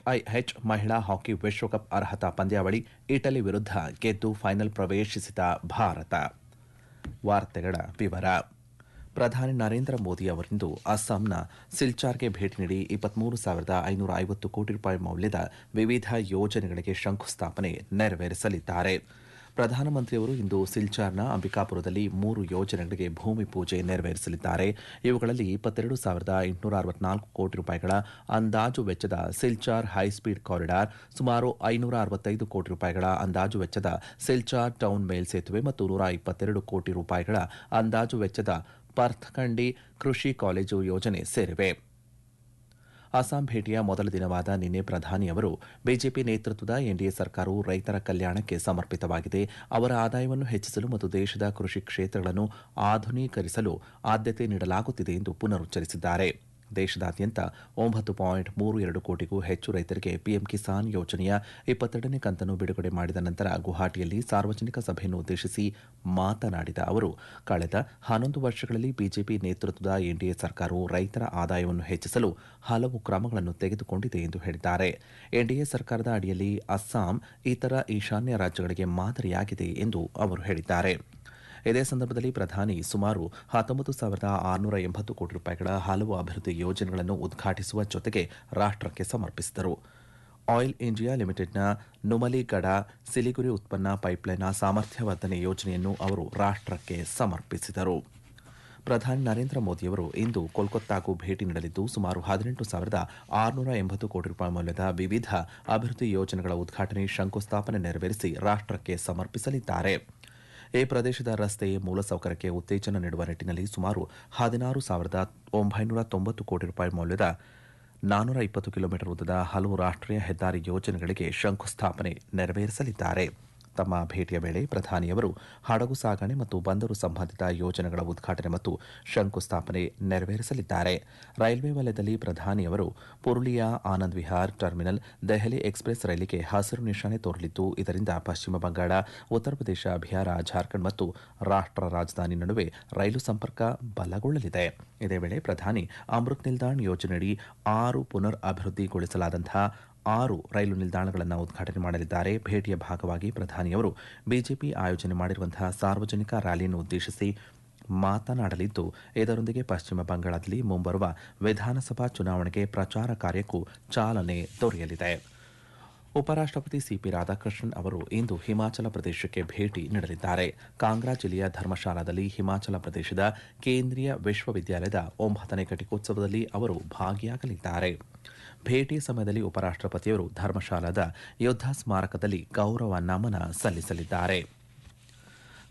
FIH ಮಹಿಳಾ ಹಾಕಿ ವಿಶ್ವಕಪ್ ಅರ್ಹತಾ ಪಂದ್ಯಾವಳಿ ಇಟಲಿ ವಿರುದ್ಧ ಗೆದ್ದು ಫೈನಲ್ ಪ್ರವೇಶಿಸಿದ ಭಾರತ. ವಾರ್ತೆಗಳ ವಿವರ. ಪ್ರಧಾನಿ ನರೇಂದ್ರ ಮೋದಿ ಅವರಿಂದು ಅಸ್ಸಾಂನ ಸಿಲ್ಚಾರ್ಗೆ ಭೇಟಿ ನೀಡಿ 23,550 ಕೋಟಿ ರೂಪಾಯಿ ಮೌಲ್ಯದ ವಿವಿಧ ಯೋಜನೆಗಳಿಗೆ ಶಂಕುಸ್ಥಾಪನೆ ನೆರವೇರಿಸಲಿದ್ದಾರೆ. ಪ್ರಧಾನಮಂತ್ರಿಯವರು ಇಂದು ಸಿಲ್ಚಾರ್ನ ಅಂಬಿಕಾಪುರದಲ್ಲಿ 3 ಯೋಜನೆಗಳಿಗೆ ಭೂಮಿ ಪೂಜೆ ನೆರವೇರಿಸಲಿದ್ದಾರೆ. ಇವುಗಳಲ್ಲಿ 22,864 ಕೋಟಿ ರೂಪಾಯಿಗಳ ಅಂದಾಜು ವೆಚ್ಚದ ಸಿಲ್ಚಾರ್ ಹೈಸ್ಪೀಡ್ ಕಾರಿಡಾರ್, ಸುಮಾರು 565 ಕೋಟಿ ರೂಪಾಯಿಗಳ ಅಂದಾಜು ವೆಚ್ಚದ ಸಿಲ್ಚಾರ್ ಟೌನ್ ಮೇಲ್ಸೇತುವೆ ಮತ್ತು 122 ಕೋಟಿ ರೂಪಾಯಿಗಳ ಅಂದಾಜು ವೆಚ್ಚದ ಪರ್ಥಖಂಡಿ ಕೃಷಿ ಕಾಲೇಜು ಯೋಜನೆ ಸೇರಿವೆ. ಅಸ್ಸಾಂ ಭೇಟಿಯ ಮೊದಲ ದಿನವಾದ ನಿನ್ನೆ ಪ್ರಧಾನಿಯವರು ಬಿಜೆಪಿ ನೇತೃತ್ವದ ಎನ್ಡಿಎ ಸರ್ಕಾರವು ರೈತರ ಕಲ್ಯಾಣಕ್ಕೆ ಸಮರ್ಪಿತವಾಗಿದೆ, ಅವರ ಆದಾಯವನ್ನು ಹೆಚ್ಚಿಸಲು ಮತ್ತು ದೇಶದ ಕೃಷಿ ಕ್ಷೇತ್ರಗಳನ್ನು ಆಧುನೀಕರಿಸಲು ಆದ್ಯತೆ ನೀಡಲಾಗುತ್ತಿದೆ ಎಂದು ಪುನರುಚ್ಚರಿಸಿದ್ದಾರೆ. ದೇಶದಾದ್ಯಂತ 9.32 ಕೋಟಿಗೂ ಹೆಚ್ಚು ರೈತರಿಗೆ ಪಿಎಂ ಕಿಸಾನ್ ಯೋಜನೆಯ 22ನೇ ಕಂತನ್ನು ಬಿಡುಗಡೆ ಮಾಡಿದ ನಂತರ ಗುವಾಹಟಿಯಲ್ಲಿ ಸಾರ್ವಜನಿಕ ಸಭೆಯನ್ನು ಉದ್ದೇಶಿಸಿ ಮಾತನಾಡಿದ ಅವರು, ಕಳೆದ 11 ವರ್ಷಗಳಲ್ಲಿ ಬಿಜೆಪಿ ನೇತೃತ್ವದ ಎನ್ಡಿಎ ಸರ್ಕಾರವು ರೈತರ ಆದಾಯವನ್ನು ಹೆಚ್ಚಿಸಲು ಹಲವು ಕ್ರಮಗಳನ್ನು ತೆಗೆದುಕೊಂಡಿದೆ ಎಂದು ಹೇಳಿದ್ದಾರೆ. ಎನ್ಡಿಎ ಸರ್ಕಾರದ ಅಡಿಯಲ್ಲಿ ಅಸ್ಸಾಂ ಇತರ ಈಶಾನ್ಯ ರಾಜ್ಯಗಳಿಗೆ ಮಾದರಿಯಾಗಿದೆ ಎಂದು ಅವರು ಹೇಳಿದ್ದಾರೆ. ಇದೇ ಸಂದರ್ಭದಲ್ಲಿ ಪ್ರಧಾನಿ ಸುಮಾರು 19,680 ಕೋಟಿ ರೂಪಾಯಿಗಳ ಹಲವು ಅಭಿವೃದ್ಧಿ ಯೋಜನೆಗಳನ್ನು ಉದ್ಘಾಟಿಸುವ ಜೊತೆಗೆ ರಾಷ್ಟಕ್ಕೆ ಸಮರ್ಪಿಸಿದರು. ಆಯಿಲ್ ಇಂಡಿಯಾ ಲಿಮಿಟೆಡ್ನ ನುಮಲಿಗಡ ಸಿಲಿಗುರಿ ಉತ್ಪನ್ನ ಪೈಪ್ಲೈನ್ನ ಸಾಮರ್ಥ್ಯವರ್ಧನೆ ಯೋಜನೆಯನ್ನು ಅವರು ರಾಷ್ಟಕ್ಕೆ ಸಮರ್ಪಿಸಿದರು. ಪ್ರಧಾನಿ ನರೇಂದ್ರ ಮೋದಿಯವರು ಇಂದು ಕೋಲ್ಕತ್ತಾಗೂ ಭೇಟಿ ನೀಡಲಿದ್ದು ಸುಮಾರು 18,680 ಕೋಟಿ ರೂಪಾಯಿ ಮೌಲ್ಯದ ವಿವಿಧ ಅಭಿವೃದ್ಧಿ ಯೋಜನೆಗಳ ಉದ್ಘಾಟನೆ, ಶಂಕುಸ್ಥಾಪನೆ ನೆರವೇರಿಸಿ ರಾಷ್ಟಕ್ಕೆ ಸಮರ್ಪಿಸಲಿದ್ದಾರೆ. ಈ ಪ್ರದೇಶದ ರಸ್ತೆ ಮೂಲಸೌಕರ್ಯಕ್ಕೆ ಉತ್ತೇಜನ ನೀಡುವ ನಿಟ್ಟಿನಲ್ಲಿ ಸುಮಾರು 16,990 ಕೋಟಿ ರೂಪಾಯಿ ಮೌಲ್ಯದ 420 ಕಿಲೋಮೀಟರ್ ಉದ್ದದ ಹಲವು ರಾಷ್ಟೀಯ ಹೆದ್ದಾರಿ ಯೋಜನೆಗಳಿಗೆ ಶಂಕುಸ್ಥಾಪನೆ ನೆರವೇರಿಸಲಿದ್ದಾರೆ. ತಮ್ಮ ಭೇಟಿಯ ವೇಳೆ ಪ್ರಧಾನಿಯವರು ಹಡಗು ಸಾಗಣೆ ಮತ್ತು ಬಂದರು ಸಂಬಂಧಿತ ಯೋಜನೆಗಳ ಉದ್ಘಾಟನೆ ಮತ್ತು ಶಂಕುಸ್ಥಾಪನೆ ನೆರವೇರಿಸಲಿದ್ದಾರೆ. ರೈಲ್ವೆ ವಲಯದಲ್ಲಿ ಪ್ರಧಾನಿಯವರು ಪುರುಲಿಯಾ ಆನಂದ್ ವಿಹಾರ್ ಟರ್ಮಿನಲ್ ದೆಹಲಿ ಎಕ್ಸ್ಪ್ರೆಸ್ ರೈಲಿಗೆ ಹಸಿರು ನಿಶಾನೆ ತೋರಲಿದ್ದು, ಇದರಿಂದ ಪಶ್ಚಿಮ ಬಂಗಾಳ, ಉತ್ತರ ಪ್ರದೇಶ, ಬಿಹಾರ, ಜಾರ್ಖಂಡ್ ಮತ್ತು ರಾಷ್ಟ್ರ ರಾಜಧಾನಿ ನಡುವೆ ರೈಲು ಸಂಪರ್ಕ ಬಲಗೊಳ್ಳಲಿದೆ. ಇದೇ ವೇಳೆ ಪ್ರಧಾನಿ ಅಮೃತ್ ನಿಲ್ದಾಣ್ ಯೋಜನೆಯಡಿ 6 ಪುನರ್ ಅಭಿವೃದ್ಧಿಗೊಳಿಸಲಾದಂತಹ 6 ರೈಲು ನಿಲ್ದಾಣಗಳನ್ನು ಉದ್ಘಾಟನೆ ಮಾಡಲಿದ್ದಾರೆ. ಭೇಟಿಯ ಭಾಗವಾಗಿ ಪ್ರಧಾನಿಯವರು ಬಿಜೆಪಿ ಆಯೋಜನೆ ಮಾಡಿರುವಂತಹ ಸಾರ್ವಜನಿಕ ರ್ಯಾಲಿಯನ್ನು ಉದ್ದೇಶಿಸಿ ಮಾತನಾಡಲಿದ್ದು, ಇದರೊಂದಿಗೆ ಪಶ್ಚಿಮ ಬಂಗಾಳದಲ್ಲಿ ಮುಂಬರುವ ವಿಧಾನಸಭಾ ಚುನಾವಣೆಗೆ ಪ್ರಚಾರ ಕಾರ್ಯಕ್ಕೂ ಚಾಲನೆ ದೊರೆಯಲಿದೆ. ಉಪರಾಷ್ಟಪತಿ ಸಿಪಿ ರಾಧಾಕೃಷ್ಣನ್ ಅವರು ಇಂದು ಹಿಮಾಚಲ ಪ್ರದೇಶಕ್ಕೆ ಭೇಟಿ ನೀಡಲಿದ್ದಾರೆ. ಕಾಂಗ್ರಾ ಜಿಲ್ಲೆಯ ಧರ್ಮಶಾಲಾದಲ್ಲಿ ಹಿಮಾಚಲ ಪ್ರದೇಶದ ಕೇಂದ್ರೀಯ ವಿಶ್ವವಿದ್ಯಾಲಯದ 9ನೇ ಘಟಿಕೋತ್ಸವದಲ್ಲಿ ಅವರು ಭಾಗಿಯಾಗಲಿದ್ದಾರೆ. ಭೇಟಿ ಸಮಯದಲ್ಲಿ ಉಪರಾಷ್ಟಪತಿಯವರು ಧರ್ಮಶಾಲಾದ ಯುದ್ಧ ಸ್ಮಾರಕದಲ್ಲಿ ಗೌರವ ನಮನ ಸಲ್ಲಿಸಲಿದ್ದಾರೆ.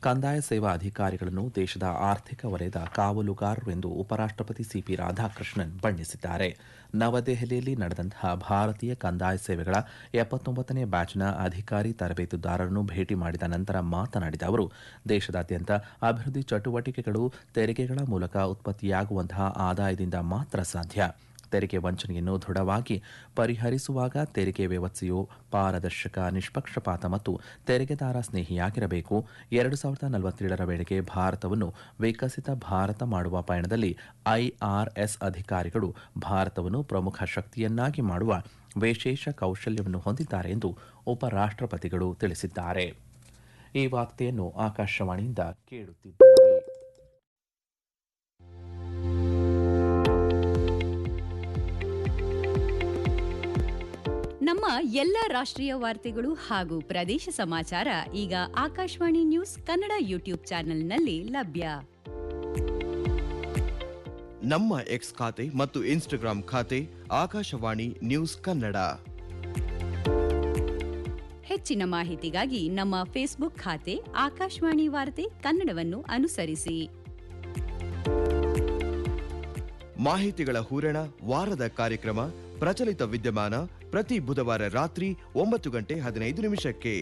ಕಂದಾಯ ಸೇವಾ ಅಧಿಕಾರಿಗಳನ್ನು ದೇಶದ ಆರ್ಥಿಕ ವಲಯದ ಕಾವಲುಗಾರರು ಎಂದು ಉಪರಾಷ್ಟಪತಿ ಸಿಪಿ ರಾಧಾಕೃಷ್ಣನ್ ಬಣ್ಣಿಸಿದ್ದಾರೆ. ನವದೆಹಲಿಯಲ್ಲಿ ನಡೆದಂತಹ ಭಾರತೀಯ ಕಂದಾಯ ಸೇವೆಗಳ 79ನೇ ಬ್ಯಾಚ್ನ ಅಧಿಕಾರಿ ತರಬೇತುದಾರರನ್ನು ಭೇಟಿ ಮಾಡಿದ ನಂತರ ಮಾತನಾಡಿದ ಅವರು, ದೇಶದಾದ್ಯಂತ ಅಭಿವೃದ್ಧಿ ಚಟುವಟಿಕೆಗಳು ತೆರಿಗೆಗಳ ಮೂಲಕ ಉತ್ಪತ್ತಿಯಾಗುವಂತಹ ಆದಾಯದಿಂದ ಮಾತ್ರ ಸಾಧ್ಯ. ತೆರಿಗೆ ವಂಚನೆಯನ್ನು ದೃಢವಾಗಿ ಪರಿಹರಿಸುವಾಗ ತೆರಿಗೆ ವ್ಯವಸ್ಥೆಯು ಪಾರದರ್ಶಕ, ನಿಷ್ಪಕ್ಷಪಾತ ಮತ್ತು ತೆರಿಗೆದಾರ ಸ್ನೇಹಿಯಾಗಿರಬೇಕು. 2047ರ ವೇಳೆಗೆ ಭಾರತವನ್ನು ವಿಕಸಿತ ಭಾರತ ಮಾಡುವ ಪಯಣದಲ್ಲಿ ಐಆರ್ಎಸ್ ಅಧಿಕಾರಿಗಳು ಭಾರತವನ್ನು ಪ್ರಮುಖ ಶಕ್ತಿಯನ್ನಾಗಿ ಮಾಡುವ ವಿಶೇಷ ಕೌಶಲ್ಯವನ್ನು ಹೊಂದಿದ್ದಾರೆ ಎಂದು ಉಪರಾಷ್ಟಪತಿಗಳು ತಿಳಿಸಿದ್ದಾರೆ. ಈ ವಾರ್ತೆಯನ್ನು ಆಕಾಶವಾಣಿಯಿಂದ ಕೇಳುತ್ತಿದ್ದಾರೆ. ನಮ್ಮ ಎಲ್ಲ ರಾಷ್ಟ್ರೀಯ ವಾರ್ತೆಗಳು ಹಾಗೂ ಪ್ರದೇಶ ಸಮಾಚಾರ ಈಗ ಆಕಾಶವಾಣಿ ನ್ಯೂಸ್ ಕನ್ನಡ ಯೂಟ್ಯೂಬ್ ಚಾನೆಲ್ನಲ್ಲಿ ಲಭ್ಯ. ನಮ್ಮ ಎಕ್ಸ್ ಖಾತೆ ಮತ್ತು ಇನ್ಸ್ಟಾಗ್ರಾಂ ಖಾತೆ ಆಕಾಶವಾಣಿ ನ್ಯೂಸ್ ಕನ್ನಡ. ಹೆಚ್ಚಿನ ಮಾಹಿತಿಗಾಗಿ ನಮ್ಮ ಫೇಸ್ಬುಕ್ ಖಾತೆ ಆಕಾಶವಾಣಿ ವಾರ್ತೆ ಕನ್ನಡವನ್ನು ಅನುಸರಿಸಿ. ಮಾಹಿತಿಗಳ ಹೂರಣ, ವಾರದ ಕಾರ್ಯಕ್ರಮ, ಪ್ರಚಲಿತ ವಿದ್ಯಮಾನ ಪ್ರತಿ ಬುಧವಾರ ರಾತ್ರಿ 9:15 ನಿಮಿಷಕ್ಕೆ.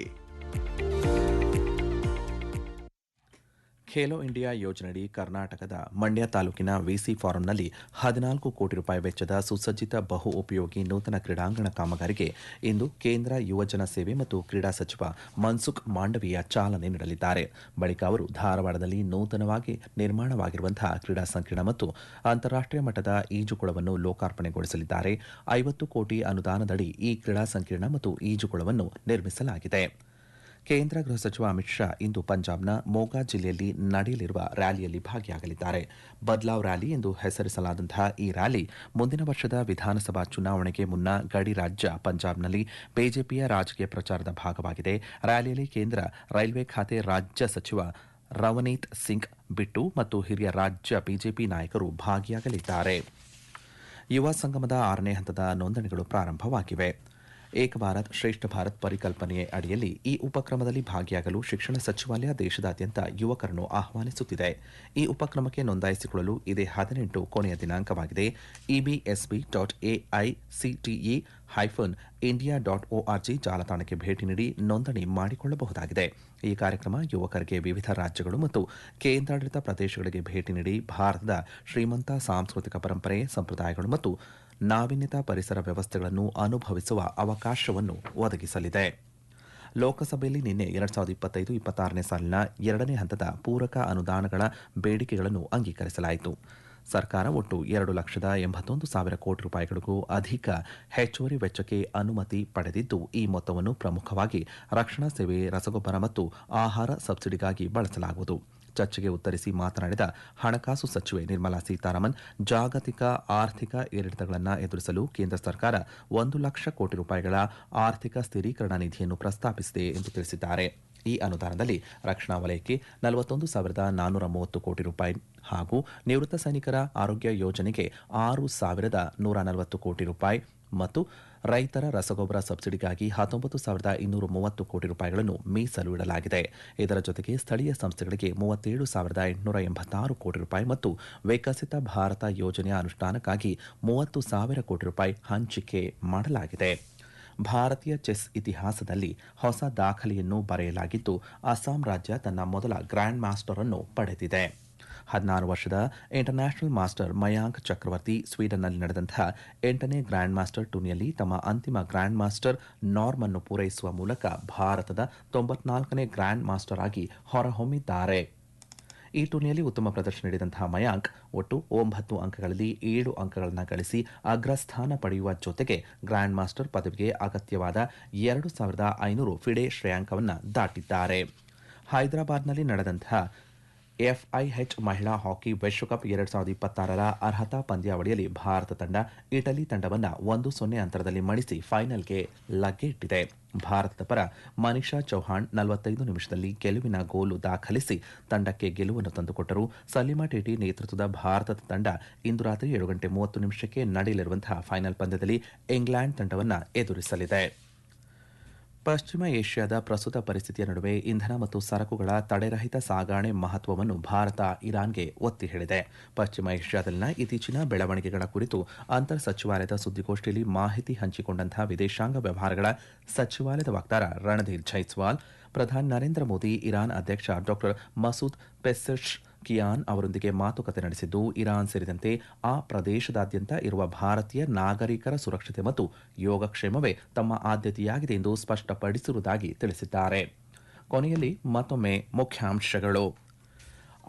ಖೇಲೋ ಇಂಡಿಯಾ ಯೋಜನೆಯಡಿ ಕರ್ನಾಟಕದ ಮಂಡ್ಯ ತಾಲೂಕಿನ ವಿಸಿ ಫಾರಂನಲ್ಲಿ 14 ಕೋಟಿ ರೂಪಾಯಿ ವೆಚ್ಚದ ಸುಸಜ್ಜಿತ ಬಹು ಉಪಯೋಗಿ ನೂತನ ಕ್ರೀಡಾಂಗಣ ಕಾಮಗಾರಿಗೆ ಇಂದು ಕೇಂದ್ರ ಯುವಜನ ಸೇವೆ ಮತ್ತು ಕ್ರೀಡಾ ಸಚಿವ ಮನ್ಸುಖ್ ಮಾಂಡವೀಯ ಚಾಲನೆ ನೀಡಲಿದ್ದಾರೆ. ಬಳಿಕ ಅವರು ಧಾರವಾಡದಲ್ಲಿ ನೂತನವಾಗಿ ನಿರ್ಮಾಣವಾಗಿರುವಂತಹ ಕ್ರೀಡಾ ಸಂಕೀರ್ಣ ಮತ್ತು ಅಂತಾರಾಷ್ಟೀಯ ಮಟ್ಟದ ಈಜುಕೊಳವನ್ನು ಲೋಕಾರ್ಪಣೆಗೊಳಿಸಲಿದ್ದಾರೆ. 50 ಕೋಟಿ ಅನುದಾನದಡಿ ಈ ಕ್ರೀಡಾ ಸಂಕೀರ್ಣ ಮತ್ತು ಈಜುಕೊಳವನ್ನು ನಿರ್ಮಿಸಲಾಗಿದೆ. ಕೇಂದ್ರ ಗೃಹ ಸಚಿವ ಅಮಿತ್ ಶಾ ಇಂದು ಪಂಜಾಬ್ನ ಮೋಗಾ ಜಿಲ್ಲೆಯಲ್ಲಿ ನಡೆಯಲಿರುವ ರ್ಯಾಲಿಯಲ್ಲಿ ಭಾಗಿಯಾಗಲಿದ್ದಾರೆ. ಬದ್ಲಾವ್ ರ್ಯಾಲಿ ಎಂದು ಹೆಸರಿಸಲಾದಂತಹ ಈ ರ್ಯಾಲಿ ಮುಂದಿನ ವರ್ಷದ ವಿಧಾನಸಭಾ ಚುನಾವಣೆಗೆ ಮುನ್ನ ಗಡಿ ರಾಜ್ಯ ಪಂಜಾಬ್ನಲ್ಲಿ ಬಿಜೆಪಿಯ ರಾಜಕೀಯ ಪ್ರಚಾರದ ಭಾಗವಾಗಿದೆ. ರ್ಯಾಲಿಯಲ್ಲಿ ಕೇಂದ್ರ ರೈಲ್ವೆ ಖಾತೆ ರಾಜ್ಯ ಸಚಿವ ರವನೀತ್ ಸಿಂಗ್ ಬಿಟ್ಟು ಮತ್ತು ಹಿರಿಯ ರಾಜ್ಯ ಬಿಜೆಪಿ ನಾಯಕರು ಭಾಗಿಯಾಗಲಿದ್ದಾರೆ. ಯುವ ಸಂಗಮದ 6ನೇ ಹಂತದ ನೋಂದಣಿಗಳು ಪ್ರಾರಂಭವಾಗಿವೆ. ಏಕ್ ಭಾರತ್ ಶ್ರೇಷ್ಠ ಭಾರತ್ ಪರಿಕಲ್ಪನೆಯ ಅಡಿಯಲ್ಲಿ ಈ ಉಪಕ್ರಮದಲ್ಲಿ ಭಾಗಿಯಾಗಲು ಶಿಕ್ಷಣ ಸಚಿವಾಲಯ ದೇಶದಾದ್ಯಂತ ಯುವಕರನ್ನು ಆಹ್ವಾನಿಸುತ್ತಿದೆ. ಈ ಉಪಕ್ರಮಕ್ಕೆ ನೋಂದಾಯಿಸಿಕೊಳ್ಳಲು ಇದೇ 18 ಕೊನೆಯ ದಿನಾಂಕವಾಗಿದೆ. ebsb.aiCte-india.org ಜಾಲತಾಣಕ್ಕೆ ಭೇಟಿ ನೀಡಿ ನೋಂದಣಿ ಮಾಡಿಕೊಳ್ಳಬಹುದಾಗಿದೆ. ಈ ಕಾರ್ಯಕ್ರಮ ಯುವಕರಿಗೆ ವಿವಿಧ ರಾಜ್ಯಗಳು ಮತ್ತು ಕೇಂದ್ರಾಡಳಿತ ಪ್ರದೇಶಗಳಿಗೆ ಭೇಟಿ ನೀಡಿ ಭಾರತದ ಶ್ರೀಮಂತ ಸಾಂಸ್ಕೃತಿಕ ಪರಂಪರೆ, ಸಂಪ್ರದಾಯಗಳು ಮತ್ತು ನಾವೀನ್ಯತಾ ಪರಿಸರ ವ್ಯವಸ್ಥೆಗಳನ್ನು ಅನುಭವಿಸುವ ಅವಕಾಶವನ್ನು ಒದಗಿಸಲಿದೆ. ಲೋಕಸಭೆಯಲ್ಲಿ ನಿನ್ನೆ 2025-26ನೇ ಸಾಲಿನ 2ನೇ ಹಂತದ ಪೂರಕ ಅನುದಾನಗಳ ಬೇಡಿಕೆಗಳನ್ನು ಅಂಗೀಕರಿಸಲಾಯಿತು. ಸರ್ಕಾರ ಒಟ್ಟು 2,81,000 ಕೋಟಿ ರೂಪಾಯಿಗಳಿಗೂ ಅಧಿಕ ಹೆಚ್ಚುವರಿ ವೆಚ್ಚಕ್ಕೆ ಅನುಮತಿ ಪಡೆದಿದ್ದು, ಈ ಮೊತ್ತವನ್ನು ಪ್ರಮುಖವಾಗಿ ರಕ್ಷಣಾ ಸೇವೆ, ರಸಗೊಬ್ಬರ ಮತ್ತು ಆಹಾರ ಸಬ್ಸಿಡಿಗಾಗಿ ಬಳಸಲಾಗುವುದು. ಚರ್ಚೆಗೆ ಉತ್ತರಿಸಿ ಮಾತನಾಡಿದ ಹಣಕಾಸು ಸಚಿವೆ ನಿರ್ಮಲಾ ಸೀತಾರಾಮನ್, ಜಾಗತಿಕ ಆರ್ಥಿಕ ಏರಿಳಿತಗಳನ್ನು ಎದುರಿಸಲು ಕೇಂದ್ರ ಸರ್ಕಾರ 1 ಲಕ್ಷ ಕೋಟಿ ರೂಪಾಯಿಗಳ ಆರ್ಥಿಕ ಸ್ಥಿರೀಕರಣ ನಿಧಿಯನ್ನು ಪ್ರಸ್ತಾಪಿಸಿದೆ ಎಂದು ತಿಳಿಸಿದ್ದಾರೆ. ಈ ಅನುದಾನದಲ್ಲಿ ರಕ್ಷಣಾ ವಲಯಕ್ಕೆ 41,430 ಕೋಟಿ ರೂಪಾಯಿ ಹಾಗೂ ನಿವೃತ್ತ ಸೈನಿಕರ ಆರೋಗ್ಯ ಯೋಜನೆಗೆ 6,140 ಕೋಟಿ ರೂಪಾಯಿ ಮತ್ತು ರೈತರ ರಸಗೊಬ್ಬರ ಸಬ್ಸಿಡಿಗಾಗಿ 19,230 ಕೋಟಿ ರೂಪಾಯಿಗಳನ್ನು ಮೀಸಲು ಇಡಲಾಗಿದೆ. ಇದರ ಜೊತೆಗೆ ಸ್ಥಳೀಯ ಸಂಸ್ಥೆಗಳಿಗೆ 37,886 ಕೋಟಿ ರೂಪಾಯಿ ಮತ್ತು ವಿಕಸಿತ ಭಾರತ ಯೋಜನೆಯ ಅನುಷ್ಠಾನಕ್ಕಾಗಿ 30,000 ಕೋಟಿ ರೂಪಾಯಿ ಹಂಚಿಕೆ ಮಾಡಲಾಗಿದೆ. ಭಾರತೀಯ ಚೆಸ್ ಇತಿಹಾಸದಲ್ಲಿ ಹೊಸ ದಾಖಲೆಯನ್ನು ಬರೆಯಲಾಗಿದ್ದು, ಅಸ್ಸಾಂ ರಾಜ್ಯ ತನ್ನ ಮೊದಲ ಗ್ರ್ಯಾಂಡ್ ಮಾಸ್ಟರ್ ಅನ್ನು ಪಡೆದಿದೆ. 16 ವರ್ಷದ ಇಂಟರ್ನ್ಯಾಷನಲ್ ಮಾಸ್ಟರ್ ಮಯಾಂಕ್ ಚಕ್ರವರ್ತಿ ಸ್ವೀಡನ್ನಲ್ಲಿ ನಡೆದಂತಹ 8ನೇ ಗ್ರ್ಯಾಂಡ್ ಮಾಸ್ಟರ್ ಟೂರ್ನಿಯಲ್ಲಿ ತಮ್ಮ ಅಂತಿಮ ಗ್ರ್ಯಾಂಡ್ ಮಾಸ್ಟರ್ ನಾರ್ಮ್ ಅನ್ನು ಪೂರೈಸುವ ಮೂಲಕ ಭಾರತದ 94ನೇ ಗ್ರ್ಯಾಂಡ್ ಮಾಸ್ಟರ್ ಆಗಿ ಹೊರಹೊಮ್ಮಿದ್ದಾರೆ. ಈ ಟೂರ್ನಿಯಲ್ಲಿ ಉತ್ತಮ ಪ್ರದರ್ಶನ ನೀಡಿದಂತಹ ಮಯಾಂಕ್ ಒಟ್ಟು 9 ಅಂಕಗಳಲ್ಲಿ 7 ಅಂಕಗಳನ್ನು ಗಳಿಸಿ ಅಗ್ರಸ್ಥಾನ ಪಡೆಯುವ ಜೊತೆಗೆ ಗ್ರ್ಯಾಂಡ್ ಮಾಸ್ಟರ್ ಪದವಿಗೆ ಅಗತ್ಯವಾದ 2,500 ಫಿಡೆ ಶ್ರೇಯಾಂಕವನ್ನು ದಾಟಿದ್ದಾರೆ. ಹೈದರಾಬಾದ್ನಲ್ಲಿ ನಡೆದಂತಹ FIH ಮಹಿಳಾ ಹಾಕಿ ವಿಶ್ವಕಪ್ 2026ರ ಅರ್ಹತಾ ಪಂದ್ಯಾವಳಿಯಲ್ಲಿ ಭಾರತ ತಂಡ ಇಟಲಿ ತಂಡವನ್ನು 1-0 ಅಂತರದಲ್ಲಿ ಮಣಿಸಿ ಫೈನಲ್ಗೆ ಲಗ್ಗೆಯಿಟ್ಟಿದೆ. ಭಾರತದ ಪರ ಮನೀಷಾ ಚೌಹಾಣ್ 45 ನಿಮಿಷದಲ್ಲಿ ಗೆಲುವಿನ ಗೋಲು ದಾಖಲಿಸಿ ತಂಡಕ್ಕೆ ಗೆಲುವನ್ನು ತಂದುಕೊಟ್ಟರು. ಸಲೀಮಾ ಟೇಟಿ ನೇತೃತ್ವದ ಭಾರತದ ತಂಡ ಇಂದು ರಾತ್ರಿ 7:30 ನಡೆಯಲಿರುವಂತಹ ಫೈನಲ್ ಪಂದ್ಯದಲ್ಲಿ ಇಂಗ್ಲೆಂಡ್ ತಂಡವನ್ನು ಎದುರಿಸಲಿದೆ. ಪಶ್ಚಿಮ ಏಷ್ಯಾದ ಪ್ರಸ್ತುತ ಪರಿಸ್ಥಿತಿಯ ನಡುವೆ ಇಂಧನ ಮತ್ತು ಸರಕುಗಳ ತಡೆರಹಿತ ಸಾಗಣೆ ಮಹತ್ವವನ್ನು ಭಾರತ ಇರಾನ್ಗೆ ಒತ್ತಿ ಹೇಳಿದೆ. ಪಶ್ಚಿಮ ಏಷ್ಯಾದಲ್ಲಿನ ಇತ್ತೀಚಿನ ಬೆಳವಣಿಗೆಗಳ ಕುರಿತು ಅಂತರ್ ಸಚಿವಾಲಯದ ಸುದ್ದಿಗೋಷ್ಠಿಯಲ್ಲಿ ಮಾಹಿತಿ ಹಂಚಿಕೊಂಡಂತಹ ವಿದೇಶಾಂಗ ವ್ಯವಹಾರಗಳ ಸಚಿವಾಲಯದ ವಕ್ತಾರ ರಣಧೀರ್ ಜೈಸ್ವಾಲ್, ಪ್ರಧಾನಿ ನರೇಂದ್ರ ಮೋದಿ ಇರಾನ್ ಅಧ್ಯಕ್ಷ ಡಾ ಮಸೂದ್ ಪೆಸೆಶ್ಕಿಯಾನ್ ಅವರೊಂದಿಗೆ ಮಾತುಕತೆ ನಡೆಸಿದ್ದು, ಇರಾನ್ ಸೇರಿದಂತೆ ಆ ಪ್ರದೇಶದಾದ್ಯಂತ ಇರುವ ಭಾರತೀಯ ನಾಗರಿಕರ ಸುರಕ್ಷತೆ ಮತ್ತು ಯೋಗಕ್ಷೇಮವೇ ತಮ್ಮ ಆದ್ಯತೆಯಾಗಿದೆ ಎಂದು ಸ್ಪಷ್ಟಪಡಿಸಿರುವುದಾಗಿ ತಿಳಿಸಿದ್ದಾರೆ. ಕೊನೆಯಲ್ಲಿ ಮತ್ತೊಮ್ಮೆ ಮುಖ್ಯಾಂಶಗಳು.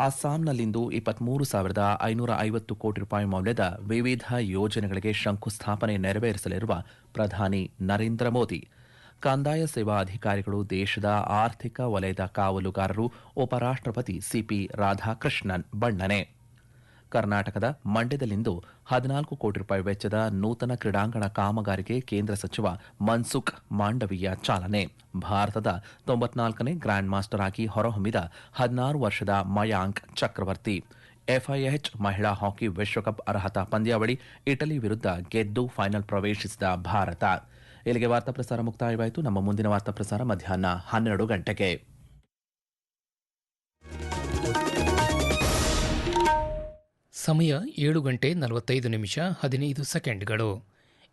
ಅಸ್ಸಾಂನಲ್ಲಿಂದು 23,550 ಕೋಟಿ ರೂಪಾಯಿ ಮೌಲ್ಯದ ವಿವಿಧ ಯೋಜನೆಗಳಿಗೆ ಶಂಕುಸ್ಥಾಪನೆ ನೆರವೇರಿಸಲಿರುವ ಪ್ರಧಾನಿ ನರೇಂದ್ರ ಮೋದಿ. ಕಂದಾಯ ಸೇವಾ ಅಧಿಕಾರಿಗಳು ದೇಶದ ಆರ್ಥಿಕ ವಲಯದ ಕಾವಲುಗಾರರು, ಉಪರಾಷ್ಟ್ರಪತಿ ಸಿಪಿ ರಾಧಾಕೃಷ್ಣನ್ ಬಣ್ಣನೆ. ಕರ್ನಾಟಕದ ಮಂಡ್ಯದಲ್ಲಿಂದು 14 ಕೋಟಿ ರೂಪಾಯಿ ವೆಚ್ಚದ ನೂತನ ಕ್ರೀಡಾಂಗಣ ಕಾಮಗಾರಿಗೆ ಕೇಂದ್ರ ಸಚಿವ ಮನ್ಸುಖ್ ಮಾಂಡವೀಯ ಚಾಲನೆ. ಭಾರತದ 94ನೇ ಗ್ರ್ಯಾಂಡ್ ಮಾಸ್ಟರ್ ಆಗಿ ಹೊರಹೊಮ್ಮಿದ 16 ವರ್ಷದ ಮಯಾಂಕ್ ಚಕ್ರವರ್ತಿ. FIH ಮಹಿಳಾ ಹಾಕಿ ವಿಶ್ವಕಪ್ ಅರ್ಹತಾ ಪಂದ್ಯಾವಳಿ ಇಟಲಿ ವಿರುದ್ಧ ಗೆದ್ದು ಫೈನಲ್ ಪ್ರವೇಶಿಸಿದ ಭಾರತ. ಇಲ್ಲಿಗೆ ವಾರ್ತಾ ಪ್ರಸಾರ ಮುಕ್ತಾಯವಾಯಿತು. ನಮ್ಮ ಮುಂದಿನ ವಾರ್ತಾ ಪ್ರಸಾರ ಮಧ್ಯಾಹ್ನ 12 ಗಂಟೆಗೆ. ಸಮಯ 7:45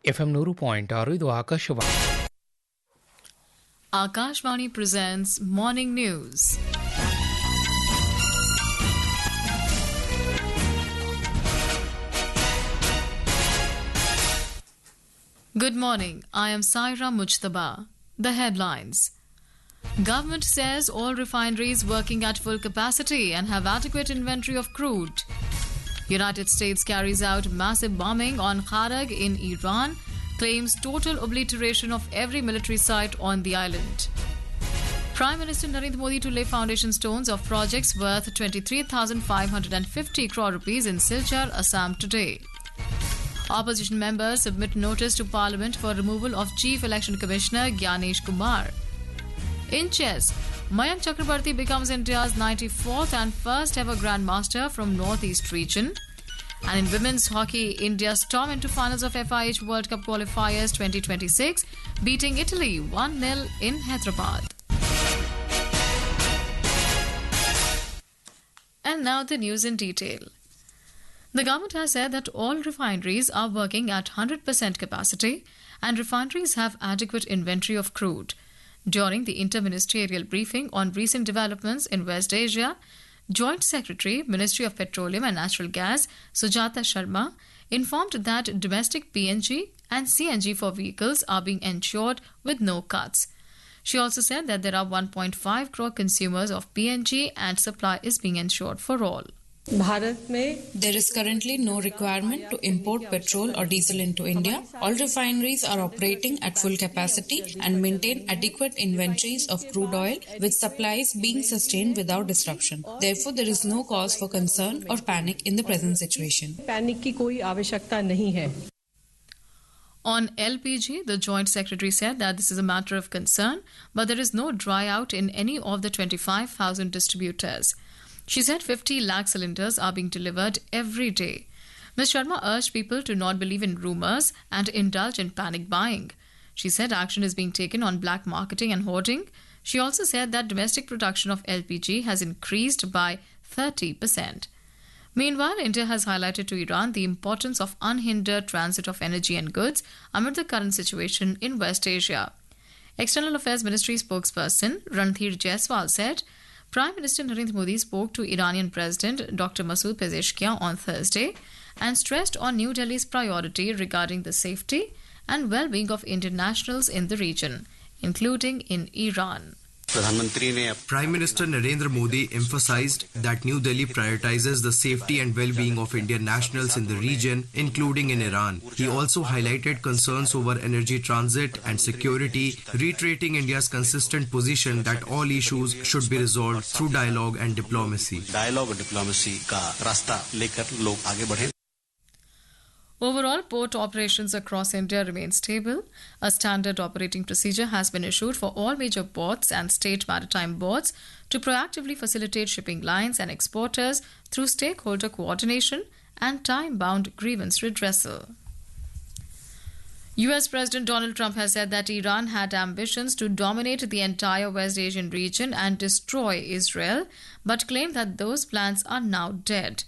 FM 100.6 ಇದು Akashvani. Ākashvāñi presents Morning News. Good morning. I am Saira Mujtaba. The headlines. Government says all refineries working at full capacity and have adequate inventory of crude. United States carries out massive bombing on Kharag in Iran, claims total obliteration of every military site on the island. Prime Minister Narendra Modi to lay foundation stones of projects worth 23,550 crore rupees in Silchar, Assam today. Opposition members submit notice to Parliament for removal of Chief Election Commissioner Gyanesh Kumar. In chess, Mayank Chakrabarti becomes India's 94th and first ever Grandmaster from Northeast region. And in women's hockey, India stormed into finals of FIH World Cup qualifiers 2026, beating Italy 1-0 in Hyderabad. And now the news in detail. The government has said that all refineries are working at 100% capacity and refineries have adequate inventory of crude. During the interministerial briefing on recent developments in West Asia, Joint Secretary, Ministry of Petroleum and Natural Gas, Sujata Sharma, informed that domestic PNG and CNG for vehicles are being ensured with no cuts. She also said that there are 1.5 crore consumers of PNG and supply is being ensured for all. There is currently no requirement to import petrol or diesel into India. All refineries are operating at full capacity and maintain adequate inventories of crude oil, with supplies being sustained without disruption. Therefore, there is no cause for concern or panic in the present situation. On LPG, the Joint Secretary said that this is a matter of concern, but there is no dry out in any of the 25,000 distributors. She said 50 lakh cylinders are being delivered every day. Ms. Sharma urged people to not believe in rumours and indulge in panic buying. She said action is being taken on black marketing and hoarding. She also said that domestic production of LPG has increased by 30%. Meanwhile, India has highlighted to Iran the importance of unhindered transit of energy and goods amid the current situation in West Asia. External Affairs Ministry spokesperson Ranadhir Jaiswal said, Prime Minister Narendra Modi spoke to Iranian President Dr. Masoud Pezeshkian on Thursday and stressed on New Delhi's priority regarding the safety and well-being of Indian nationals in the region, including in Iran. Prime Minister Narendra Modi emphasized that New Delhi prioritizes the safety and well-being of Indian nationals in the region, including in Iran. He also highlighted concerns over energy transit and security, reiterating India's consistent position that all issues should be resolved through dialogue and diplomacy. Overall, port operations across India remain stable. A standard operating procedure has been issued for all major ports and state maritime boards to proactively facilitate shipping lines and exporters through stakeholder coordination and time-bound grievance redressal. US President Donald Trump has said that Iran had ambitions to dominate the entire West Asian region and destroy Israel, but claimed that those plans are now dead.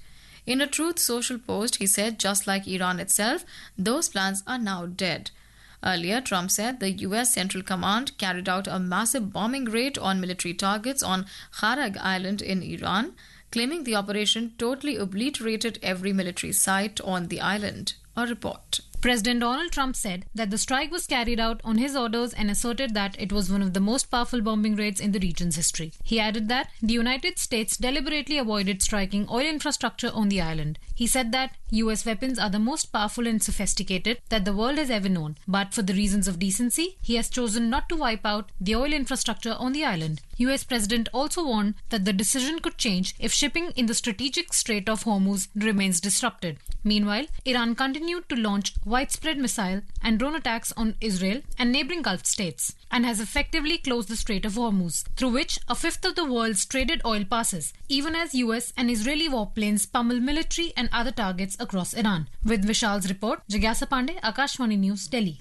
In a Truth Social post, he said, just like Iran itself, those plans are now dead. Earlier, Trump said the U.S. Central Command carried out a massive bombing raid on military targets on Kharag Island in Iran, claiming the operation totally obliterated every military site on the island. A report. President Donald Trump said that the strike was carried out on his orders and asserted that it was one of the most powerful bombing raids in the region's history. He added that the United States deliberately avoided striking oil infrastructure on the island. He said that US weapons are the most powerful and sophisticated that the world has ever known, but for the reasons of decency, he has chosen not to wipe out the oil infrastructure on the island. US President also warned that the decision could change if shipping in the strategic Strait of Hormuz remains disrupted. Meanwhile, Iran continued to launch widespread missile and drone attacks on Israel and neighboring Gulf states, and has effectively closed the Strait of Hormuz, through which a fifth of the world's traded oil passes, even as US and Israeli warplanes pummel military and other targets across Iran. With Vishal's report, Jigyasa Pandey, Ākashvāñi News, Delhi.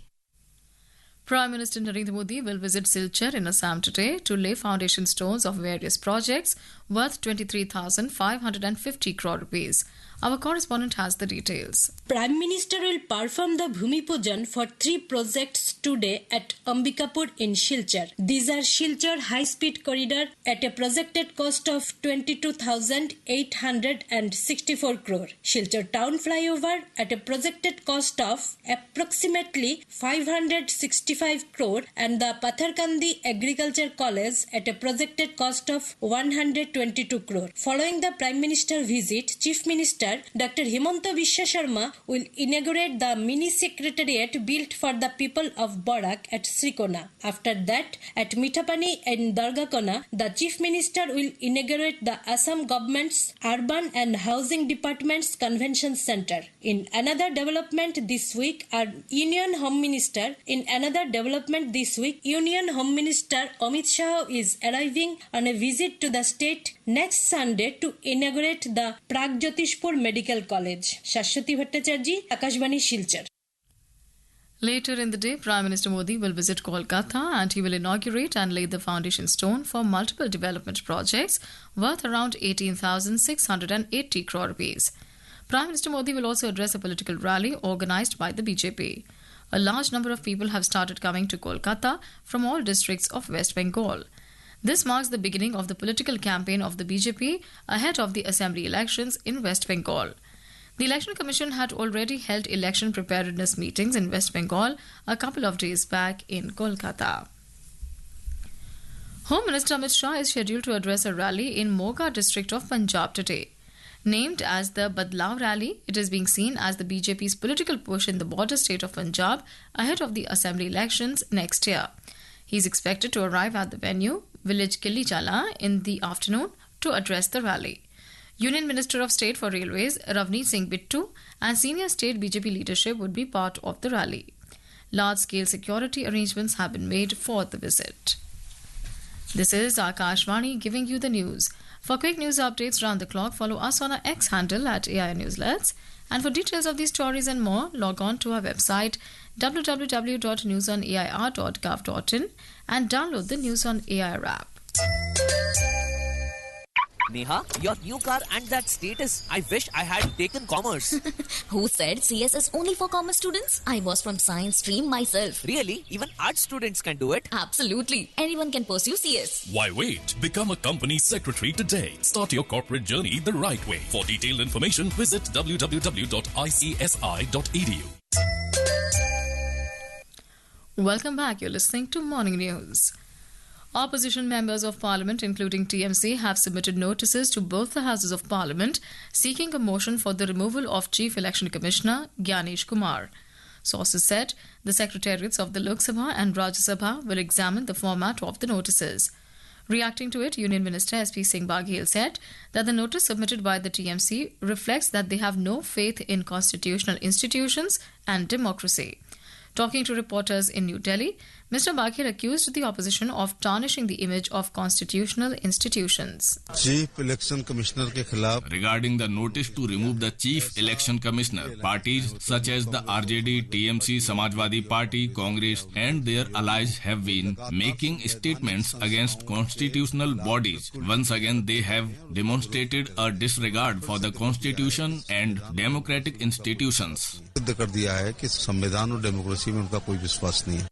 Prime Minister Narendra Modi will visit Silchar in Assam today to lay foundation stones of various projects worth 23,550 crore rupees. Our correspondent has the details. Prime Minister will perform the Bhumi Pujan for 3 projects today at Ambikapur in Silchar. These are Silchar High-Speed Corridor at a projected cost of 22,864 crore. Silchar Town Flyover at a projected cost of approximately 565 crore and the Patharkandi Agriculture College at a projected cost of 122 crore. Following the Prime Minister visit, Chief Minister Dr. Himanta Biswa Sharma will inaugurate the mini secretariat built for the people of Barak at Srikona. After that, at Mithapani and Dargakona, the Chief Minister will inaugurate the Assam Government's Urban and Housing Department's Convention Center. In another development this week, Union Home Minister Amit Shah is arriving on a visit to the state next Sunday to inaugurate the Pragjyotishpur Medical College. Shashwati Bhattacharji, Ākashvāñi, Silchar. Later in the day, Prime Minister Modi will visit Kolkata and he will inaugurate and lay the foundation stone for multiple development projects worth around 18,680 crore rupees. Prime Minister Modi will also address a political rally organized by the BJP. A large number of people have started coming to Kolkata from all districts of West Bengal. This marks the beginning of the political campaign of the BJP ahead of the assembly elections in West Bengal. The Election Commission had already held election preparedness meetings in West Bengal a couple of days back in Kolkata. Home Minister Amit Shah is scheduled to address a rally in Moga district of Punjab today. Named as the Badlav Rally, it is being seen as the BJP's political push in the border state of Punjab ahead of the assembly elections next year. He is expected to arrive at the venue, village Killi Chala, in the afternoon to address the rally. Union Minister of State for Railways Ravneet Singh Bittu and senior state BJP leadership would be part of the rally. Large-scale security arrangements have been made for the visit. This is Ākashvāñi giving you the news. For quick news updates round the clock, follow us on our X handle at AI Newslets. And for details of these stories and more, log on to our website www.newsonair.gov.in and download the News on AIR app. Neha, your new car and that status. I wish I had taken commerce. Who said CS is only for commerce students? I was from science stream myself. Really? Even art students can do it? Absolutely. Anyone can pursue CS. Why wait? Become a company secretary today. Start your corporate journey the right way. For detailed information, visit www.icsi.edu. Welcome back. You're listening to Morning News. Opposition members of Parliament, including TMC, have submitted notices to both the Houses of Parliament seeking a motion for the removal of Chief Election Commissioner Gyanesh Kumar. Sources said the secretariats of the Lok Sabha and Rajya Sabha will examine the format of the notices. Reacting to it, Union Minister SP Singh Baghel said that the notice submitted by the TMC reflects that they have no faith in constitutional institutions and democracy. Talking to reporters in New Delhi, Mr. Baghel accused the opposition of tarnishing the image of constitutional institutions. Chief Election Commissioner के खिलाफ Regarding the notice to remove the Chief Election Commissioner, parties such as the RJD, TMC, Samajwadi Party, Congress and their allies have been making statements against constitutional bodies. Once again, they have demonstrated a disregard for the constitution and democratic institutions. सिद्ध कर दिया है कि संविधान और democracy में उनका कोई विश्वास नहीं है.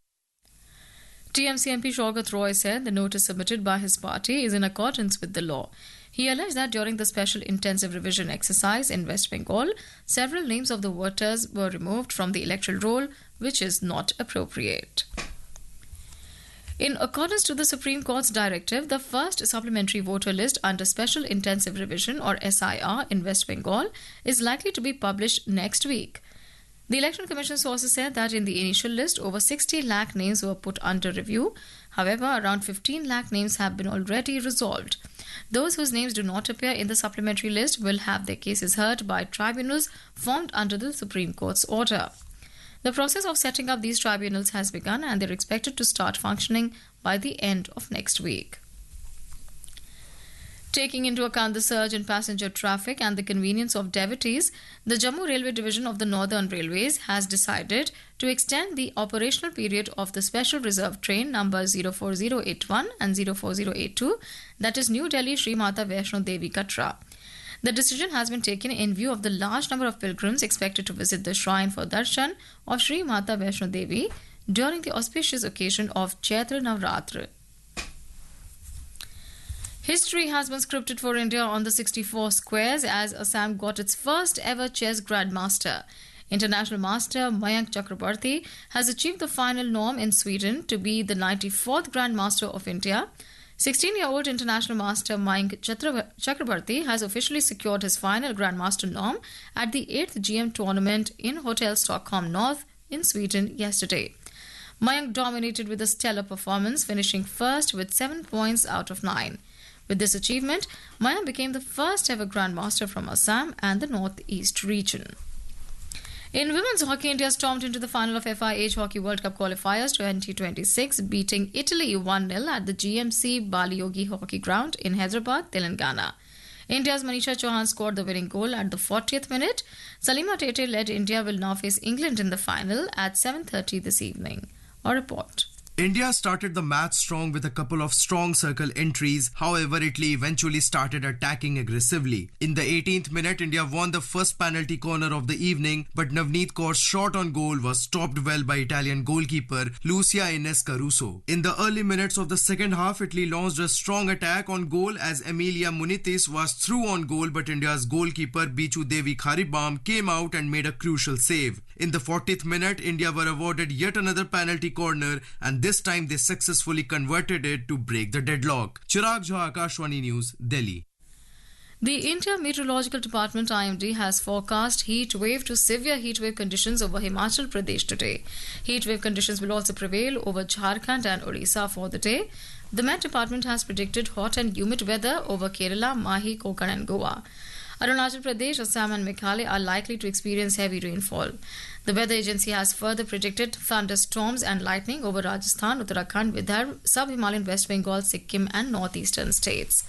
TMC MP Shaukat Roy said the notice submitted by his party is in accordance with the law. He alleged that during the special intensive revision exercise in West Bengal, several names of the voters were removed from the electoral roll, which is not appropriate. In accordance to the Supreme Court's directive, the first supplementary voter list under Special Intensive Revision or SIR in West Bengal is likely to be published next week. The Election Commission sources said that in the initial list, over 60 lakh names were put under review. However, around 15 lakh names have been already resolved. Those whose names do not appear in the supplementary list will have their cases heard by tribunals formed under the Supreme Court's order. The process of setting up these tribunals has begun and they are expected to start functioning by the end of next week. Taking into account the surge in passenger traffic and the convenience of devotees, the Jammu Railway Division of the Northern Railways has decided to extend the operational period of the special reserve train number 04081 and 04082, that is New Delhi Sri Mata Vaishno Devi Katra. The decision has been taken in view of the large number of pilgrims expected to visit the shrine for darshan of Sri Mata Vaishno Devi during the auspicious occasion of Chaitra Navratri. History has been scripted for India on the 64 squares as Assam got its first ever chess grandmaster. International master Mayank Chakrabarti has achieved the final norm in Sweden to be the 94th grandmaster of India. 16-year-old international master Mayank Chakrabarti has officially secured his final grandmaster norm at the 8th GM tournament in Hotel Stockholm North in Sweden yesterday. Mayank dominated with a stellar performance, finishing first with 7 points out of 9. With this achievement, Mayank became the first ever grandmaster from Assam and the Northeast region. In women's hockey, India stormed into the final of FIH Hockey World Cup qualifiers 2026, beating Italy 1-0 at the GMC Baliyogi Hockey Ground in Hyderabad, Telangana. India's Manisha Chauhan scored the winning goal at the 40th minute. Salima Tete-led India will now face England in the final at 7:30 this evening. A report. India started the match strong with a couple of strong circle entries. However, Italy eventually started attacking aggressively. In the 18th minute, India won the first penalty corner of the evening, but Navneet Kaur's shot on goal was stopped well by Italian goalkeeper Lucia Ines Caruso. In the early minutes of the second half, Italy launched a strong attack on goal as Emilia Munitis was through on goal, but India's goalkeeper Bichu Devi Kharibam came out and made a crucial save. In the 40th minute, India were awarded yet another penalty corner, and this time they successfully converted it to break the deadlock. Chirag Jha, Ākashvāñi News, Delhi. The India Meteorological Department IMD has forecast heat wave to severe heat wave conditions over Himachal Pradesh today. Heat wave conditions will also prevail over Jharkhand and Odisha for the day. The Met Department has predicted hot and humid weather over Kerala, Mahi, Konkan and Goa. Arunachal Pradesh, Assam and Meghalaya are likely to experience heavy rainfall. The weather agency has further predicted thunderstorms and lightning over Rajasthan, Uttarakhand, Vidarbha, Sub-Himalayan West Bengal, Sikkim and northeastern states.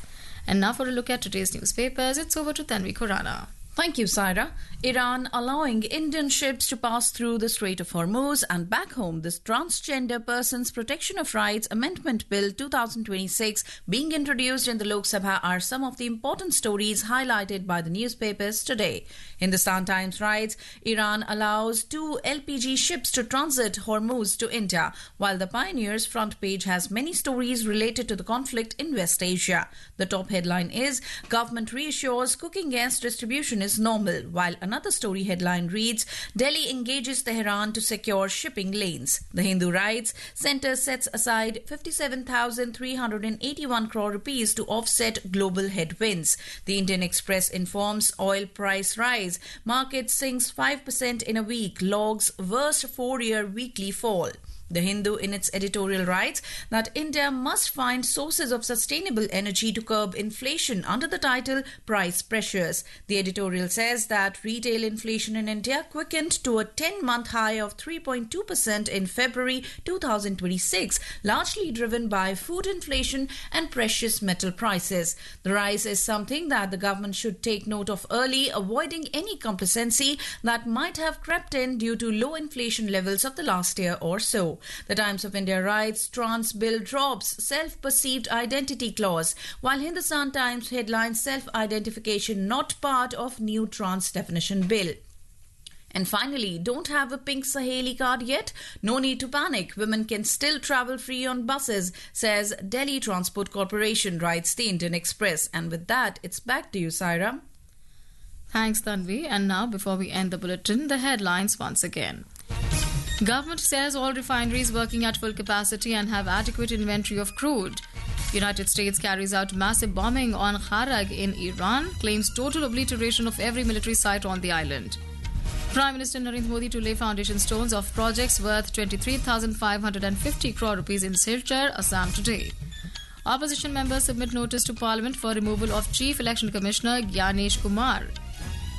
And now for a look at today's newspapers, it's over to Tanvi Khurana. Thank you, Saira. Iran allowing Indian ships to pass through the Strait of Hormuz, and back home, this Transgender Persons Protection of Rights Amendment Bill 2026 being introduced in the Lok Sabha are some of the important stories highlighted by the newspapers today. Hindustan Times writes, Iran allows 2 LPG ships to transit Hormuz to India, while the Pioneer's front page has many stories related to the conflict in West Asia. The top headline is, Government reassures cooking gas distribution is normal, while another story headline reads, Delhi engages Tehran to secure shipping lanes. The Hindu writes, Centre sets aside 57,381 crore rupees to offset global headwinds. The Indian Express informs oil price rise. Market sinks 5% in a week, logs worst 4-year weekly fall. The Hindu in its editorial writes that India must find sources of sustainable energy to curb inflation under the title Price Pressures. The editorial says that retail inflation in India quickened to a 10-month high of 3.2% in February 2026, largely driven by food inflation and precious metal prices. The rise is something that the government should take note of early, avoiding any complacency that might have crept in due to low inflation levels of the last year or so. The Times of India writes, Trans Bill drops self-perceived identity clause, while Hindustan Times headlines self-identification not part of new trans definition bill. And finally, don't have a pink Saheli card yet? No need to panic. Women can still travel free on buses, says Delhi Transport Corporation, writes the Indian Express. And with that, it's back to you, Saira. Thanks, Tanvi. And now, before we end the bulletin, the headlines once again. Government says all refineries working at full capacity and have adequate inventory of crude. United States carries out massive bombing on Kharag in Iran, claims total obliteration of every military site on the island. Prime Minister Narendra Modi to lay foundation stones of projects worth 23,550 crore rupees in Silchar, Assam today. Opposition members submit notice to Parliament for removal of Chief Election Commissioner Gyanesh Kumar.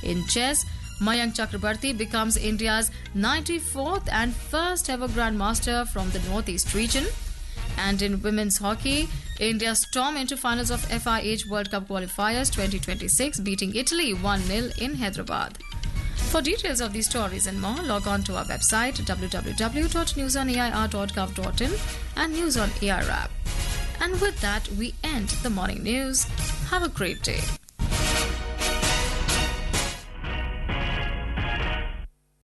In chess, Mayank Chakrabarti becomes India's 94th and first ever Grandmaster from the Northeast region. And in women's hockey, India stormed into finals of FIH World Cup qualifiers 2026, beating Italy 1-0 in Hyderabad. For details of these stories and more, log on to our website www.newsonair.gov.in and News on AR app. And with that, we end the morning news. Have a great day.